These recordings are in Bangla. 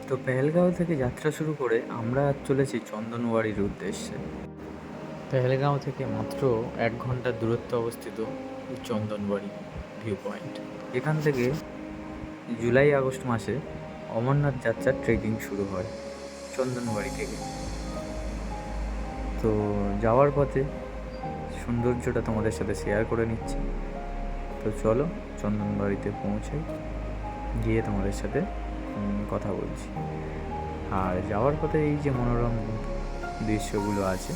তো পেহেলগাঁও থেকে যাত্রা শুরু করে আমরা আজ চলেছি চন্দনওয়াড়ির উদ্দেশ্যে। পেহেলগাঁও থেকে মাত্র 1 ঘন্টার দূরত্বে অবস্থিত এই চন্দনওয়াড়ি ভিউ পয়েন্ট। এখান থেকে জুলাই আগস্ট মাসে অমরনাথ যাত্রার ট্রেকিং শুরু হয় চন্দনওয়াড়ি থেকে। তো যাওয়ার পথে সৌন্দর্যটা তোমাদের সাথে শেয়ার করে নিচ্ছি। তো চলো চন্দনওয়াড়িতে পৌঁছাই, গিয়ে তোমাদের সাথে কথা বলছি। আর যাওয়ার পথে এই যে মনোরম দৃশ্যগুলো আছে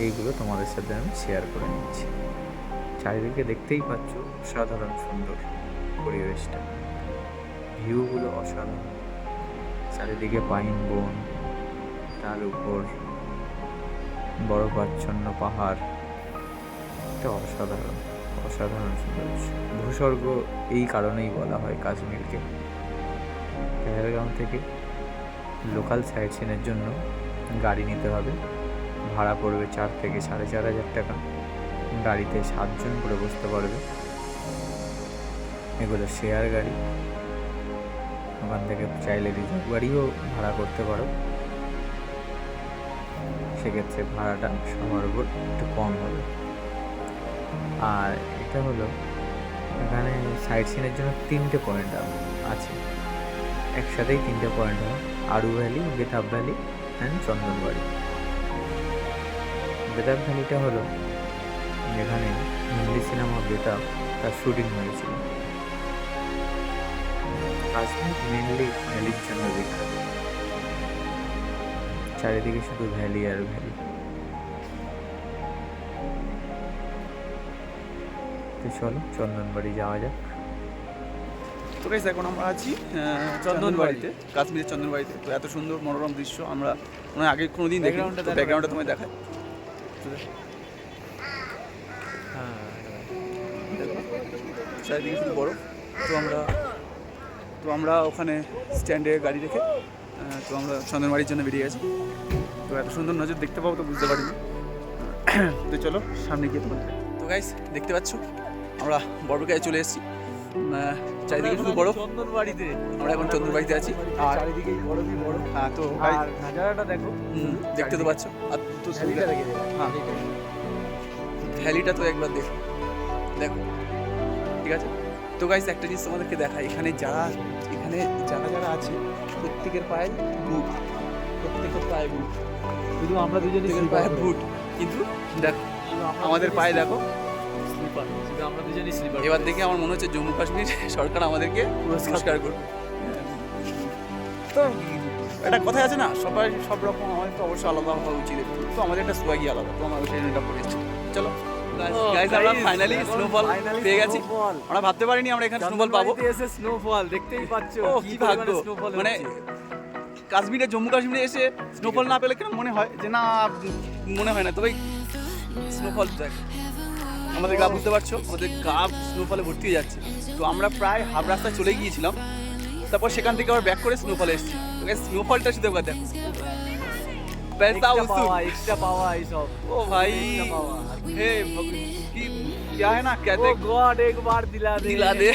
এইগুলো তোমাদের সাথে আমি শেয়ার করে নিচ্ছি। চারিদিকে দেখতেই পাচ্ছ অসাধারণ সুন্দর পরিবেশটা, ভিউগুলো অসাধারণ। চারিদিকে পাইন বন, তার উপর বরফাচ্ছন্ন পাহাড়, এটা অসাধারণ অসাধারণ সৌন্দর্য। ভূস্বর্গ এই কারণেই বলা হয় কাশ্মীরকে। পেহেলগাঁও থেকে লোকাল সাইট সিনের জন্য গাড়ি নিতে হবে, ভাড়া পড়বে 4 থেকে 4,500 টাকা। গাড়িতে 7 জন করে বসতে পারবে। এগুলো শেয়ার গাড়ি, ওখান থেকে চাইলে রিজার্ভ গাড়িও ভাড়া করতে পারো, সেক্ষেত্রে ভাড়াটা সবার উপর একটু কম হবে। আর এটা হলো এখানে সাইট সিনের জন্য 3টে পয়েন্ট আছে, একসাথেই 3টে পয়েন্ট হয়: Aru valley, Betaab valley and Chandanwari. Betaab ভ্যালিটা হলো যেখানে হিন্দি সিনেমা বেতাব তার শুটিং হয়েছিল। কাশ্মীর মেনলি ভ্যালির জন্য বিখ্যাত, চারিদিকে শুধু ভ্যালি আর ভ্যালি। তো চলো চন্দনবাড়ি যাওয়া যাক। তো গাইস এখন আমরা আছি চন্দনবাড়িতে, কাশ্মীরের চন্দনবাড়িতে। তো এত সুন্দর মনোরম দৃশ্য আমরা মনে আগে কোনোদিন দেখি। ব্যাকগ্রাউন্ডটা তোমায় দেখায়। চারিদিকে শুধু বরফ। তো আমরা ওখানে স্ট্যান্ডে গাড়ি রেখে তো আমরা চন্দনবাড়ির জন্য বেরিয়ে গেছি। তো এত সুন্দর নজর দেখতে পাবো তো বুঝতে পারিনি। তো চলো সামনে গিয়ে তোমার। তো গাইস দেখতে পাচ্ছ আমরা বরফের চলে এসেছি। চারিদিকে শুধু বরফ। চন্দনবাড়িতে আমরা এখন চন্দনবাড়িতে আছি। আর চারিদিকেই বরফই বরফ। হ্যাঁ, তো আর নাজারাটা দেখো, দেখতে তো পাচ্ছ। আর তো ভ্যালিটা দেখে হ্যাঁ, ভ্যালিটা তো একবার দেখো ঠিক আছে। তো গাইস একটা জিনিস তোমাদেরকে দেখাই, এখানে যারা আছে প্রত্যেকের পায়ে বুট, শুধু আমরা দুজনই পায়ে বুট, কিন্তু দেখো আমাদের পায়ে দেখো স্লিপার, শুধু আমরা দুজনই স্লিপার। এবার দেখে আমার মনে হচ্ছে জম্মু কাশ্মীর সরকার আমাদেরকে পুরস্কার করবে। তো একটা কথা আছে না, সবাই সব রকম, আমাদের তো অবশ্যই আলাদা হওয়া উচিত। তো আমাদের একটা সোয়াগই আলাদা, তো আমরা সেই এটা পড়েছি। চলো গাইস, আমরা ফাইনালি স্নোফল পেয়ে গেছি। আমরা ভাবতে পারিনি আমরা এখানে স্নোফল পাবো। এসে স্নোফল দেখতেই পাচ্ছ, কি ভাগ্য। মানে কাশ্মীরে, জম্মু কাশ্মীরে এসে স্নোফল না পেলে কেন মনে হয় যে না, মনে হয় না। তবে স্নোফল দেখ, আমাদের গা, বুঝতে পারছো, আমাদের গা স্নোফলে ভর্তি হয়ে যাচ্ছে। তো আমরা প্রায় হাফ রাস্তায় চলে গিয়েছিলাম, তারপর সেখান থেকে আবার ব্যাক করে স্নোফলে এসেছি। স্নোফলটা শুধু একবার দেখো, এক্সট্রা পাওয়া এইসব। ও ভাই, হে কি क्या है ना, कहते हैं গড একবার দিলা দে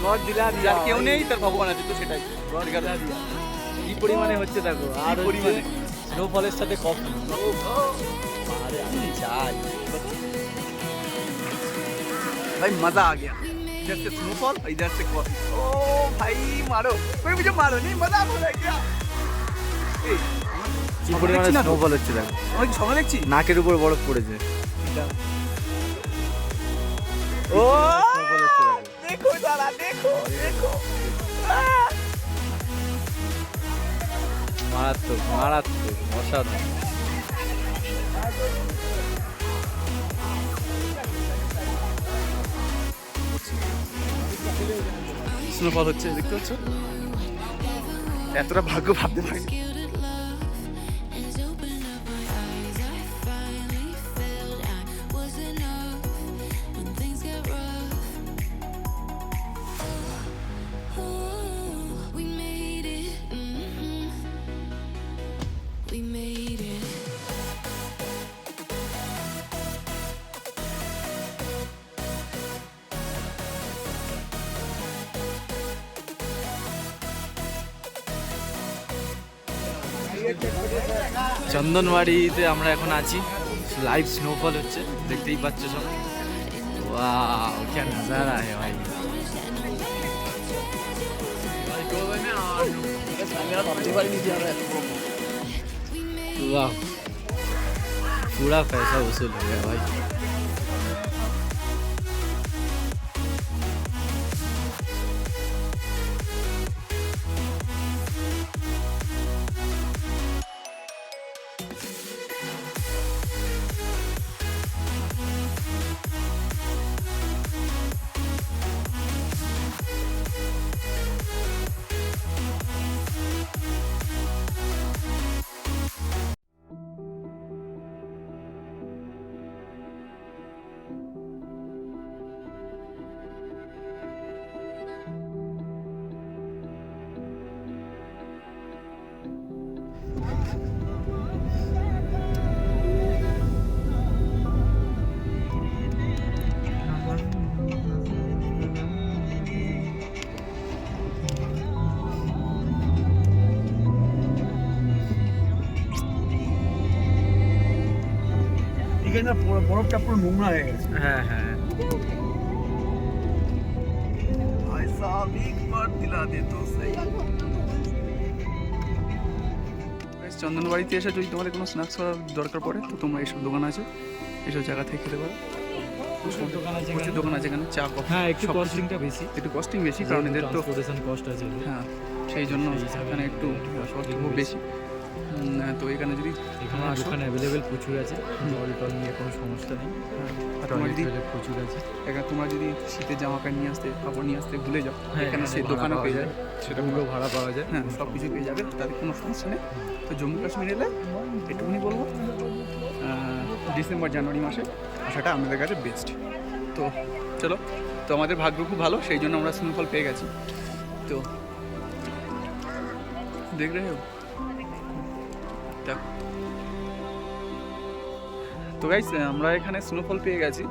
গড দিলা দিয়া। যার কেউ নেই তার ভগবান আছে, তো সেটাই গড দিলা দিয়া। কি পরিমাণে হচ্ছে দেখো। আর পরিমাণে স্নোফলের সাথে কফি। अरे चाय भाई, मजा आ गया। इधर से स्नोफॉल, इधर से कॉफी। ओ भाई मारो, कोई मुझे मारो नहीं, मजा आ रहा है क्या? কি পরিমাণে স্নোফল হচ্ছে দেখো। আমরা কি স্বপ্ন দেখছি? নাকের উপর বরফ পড়েছে। ও দেখো দাদা, দেখো মারাত্মক অসাধারণ। স্নোফল হচ্ছে, দেখতে পাচ্ছ? এতটা ভাগ্য ভাবতে পারি। চন্দনবাড়িতে আমরা এখন আছি, লাইভ স্নোফল হচ্ছে, দেখতেই পাচ্ছ সব। वाह क्या नज़ारा है भाई। वाह पूरा पैसा वसूल हो गया भाई। এখানে বরফটা পুরো নোংরা হয়ে গেছে। হ্যাঁ হ্যাঁ भाई साहब एक बार दिला दे तो सही। চন্দনবাড়িতে এসে যদি তোমাদের কোনো স্ন্যাক্স খাওয়ার দরকার পড়ে তো তোমরা এইসব দোকান আছে, এইসব জায়গা থেকে খেতে পারো। প্রচুর দোকান আছে এখানে, চা কফি। হ্যাঁ একটু সব কিছু। কস্টিংটা বেশি, একটু কস্টিং বেশি কারণ এদের তো ট্রান্সপোর্টেশন কস্ট আছে। হ্যাঁ সেই জন্য সেই হিসাবে এখানে একটু খুব বেশি। তো এখানে যদি এখানে দোকান অ্যাভেলেবেল প্রচুর আছে, জল টল নিয়ে কোনো সমস্যা নেই। আর তোমার যদি প্রচুর আছে এখানে তোমরা যদি শীতের জামা প্যান্ট নিয়ে আসতে, কাপড় নিয়ে আসতে ভুলে যাও, এখানে সেই দোকানে পেয়ে যাবে, সেটা পুরো ভাড়া পাওয়া যায়। হ্যাঁ সব কিছু পেয়ে যাবে, তাদের কোনো সমস্যা নেই। তো জম্মু কাশ্মীর এলে এটুকুনি বলবো, ডিসেম্বর জানুয়ারি মাসে আসাটা আমাদের কাছে বেস্ট। তো চলো, তো আমাদের ভাগ্য খুব ভালো, সেই জন্য আমরা স্নোফল পেয়ে গেছি। তো দেখ রে দেখো। তো গাইস আমরা এখানে স্নোফল পেয়ে গেছি,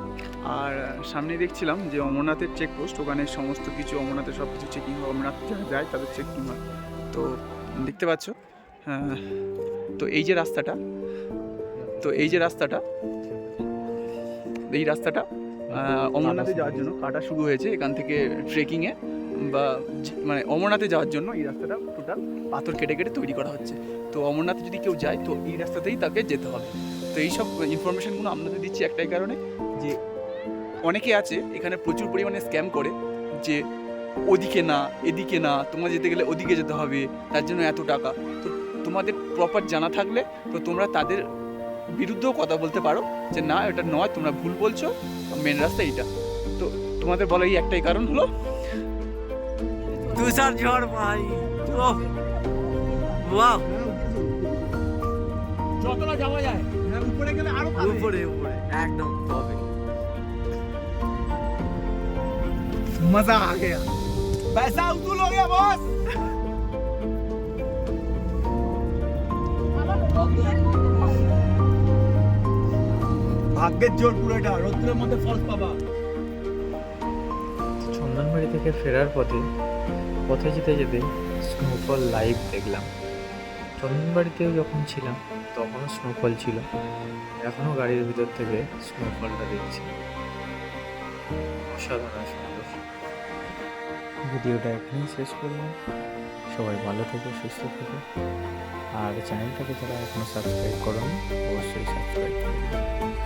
আর সামনে দেখছিলাম যে অমরনাথের চেকপোস্ট, ওখানে সমস্ত কিছু অমরনাথের সব কিছু চেকিং হয়, অমরনাথ যারা যায় তাদের চেকিং হয়। তো দেখতে পাচ্ছ, তো এই যে রাস্তাটা, এই রাস্তাটা অমরনাথে যাওয়ার জন্য কাটা শুরু হয়েছে। এখান থেকে ট্রেকিংয়ে বা মানে অমরনাথে যাওয়ার জন্য এই রাস্তাটা টোটাল পাথর কেটে কেটে তৈরি করা হচ্ছে। তো অমরনাথে যদি কেউ যায় তো এই রাস্তাতেই তাকে যেতে হবে। তো এইসব ইনফরমেশনগুলো আপনাদের দিচ্ছি একটাই কারণে, যে অনেকে আছে এখানে প্রচুর পরিমাণে স্ক্যাম করে, যে ওদিকে না এদিকে না, তোমরা যেতে গেলে ওদিকে যেতে হবে, তার জন্য এত টাকা। তো তোমাদের প্রপার জানা থাকলে তো তোমরা তাদের বিরুদ্ধেও কথা বলতে পারো, যে না এটা নয়, তোমরা ভুল বলছো, মেন রাস্তা এইটা। তো তোমাদের বলা এই একটাই কারণ হলো তুষার ঝড় ভাই। ওয়াও যতটা যাওয়া যায়, উপরে গেলে আরো উপরে উপরে একদম হবে। मजा आ गया, पैसा वसूल हो गया बॉस। ভাগ্যের জোর পুরোটা, রোদ্রের মধ্যে ফলস পাবা। চন্দনবাড়ি থেকে ফেরার পথে যেতে যেতে স্নোফল লাইভ দেখলাম। চন্দনবাড়িতেও যখন ছিলাম তখনও স্নোফল ছিল, এখনও গাড়ির ভিতর থেকে স্নোফলটা দেখছি। অসাধারণ সুন্দর। ভিডিওটা এখানেই শেষ করলাম। সবাই ভালো থেকো, সুস্থ থেকো, আর চ্যানেলটাকে যারা এখনও সাবস্ক্রাইব করোনি অবশ্যই সাবস্ক্রাইব করে দিও।